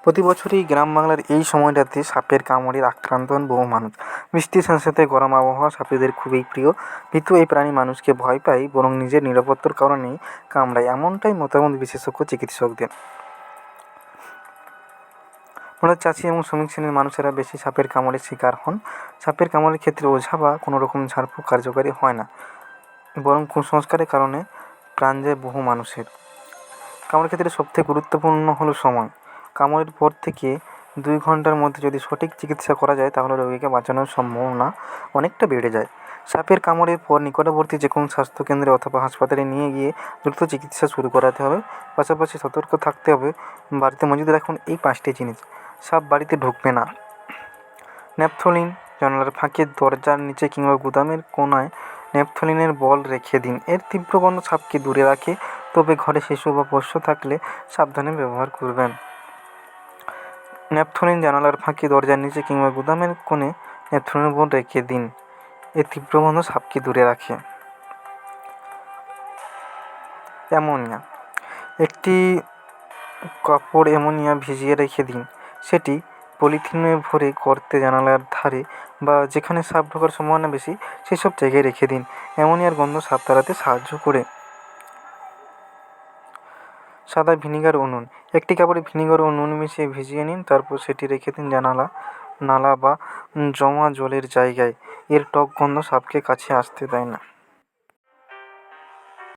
প্রতি বছরই গ্রাম বাংলার এই সময়টাতে সাপের কামড়ে আক্রান্ত হন বহু মানুষ। বৃষ্টির সাথে সাথে গরম আবহাওয়া সাপেদের খুবই প্রিয়। ভীতু এই প্রাণী মানুষকে ভয় পায় বরং নিজের নিরাপত্তার কারণেই কামড়ায়, এমনটাই মতামত বিশেষজ্ঞ চিকিৎসকদের। মূলত চাষি এবং শ্রমিক শ্রেণীর মানুষেরা বেশি সাপের কামড়ের শিকার হন। সাপের কামড়ের ক্ষেত্রে ওঝা বা কোনো রকম ঝাড়ফুঁক কার্যকারী হয় না, বরং কুসংস্কারের কারণে প্রাণ যায় বহু মানুষের। কামড়ের ক্ষেত্রে সবথেকে গুরুত্বপূর্ণ হলো সময়। কামড়ের পর থেকে 2 ঘন্টার মধ্যে যদি সঠিক চিকিৎসা করা যায় তাহলে রোগীকে বাঁচানোর সম্ভাবনা অনেকটা বেড়ে যায়। সাপের কামড়ের পর নিকটবর্তী যে কোনো স্বাস্থ্যকেন্দ্রে অথবা হাসপাতালে নিয়ে গিয়ে দ্রুত চিকিৎসা শুরু করাতে হবে। পাশাপাশি সতর্ক থাকতে হবে। বাড়িতে মজুদ রাখুন এই 5টি জিনিস। সাপ বাড়িতে ঢুকবে না। ন্যাপথলিন জানালার ফাঁকে, দরজার নিচে কিংবা গুদামের কোণায় ন্যাপথলিনের বল রেখে দিন। এর তীব্র গন্ধ সাপকে দূরে রাখে, তবে ঘরে শিশু বা পোষ্য থাকলে সাবধানে ব্যবহার করবেন। ন্যাপথলিন জানালার ফাঁকে, দরজার নিচে কিংবা গুদামের কোণে ন্যাপথলিনের বল রেখে দিন। এর তীব্র গন্ধ সাপকে দূরে রাখে। অ্যামোনিয়া, একটি কাপড় অ্যামোনিয়া ভিজিয়ে রেখে দিন। সেটি পলিথিনে ভরে গর্তে, জানালার ধারে বা যেখানে সাপ ঢোকার সম্ভাবনা বেশি সেসব জায়গায় রেখে দিন। অ্যামোনিয়ার গন্ধ সাপ তাড়াতে সাহায্য করে। সাদা ভিনিগার ও নুন, একটি কাপড়ে ভিনিগার ও নুন মিশিয়ে ভিজিয়ে নিন, তারপর সেটি রেখে দিন জানালা, নালা বা জমা জলের জায়গায়। এর টক গন্ধ সাপকে কাছে আসতে দেয় না।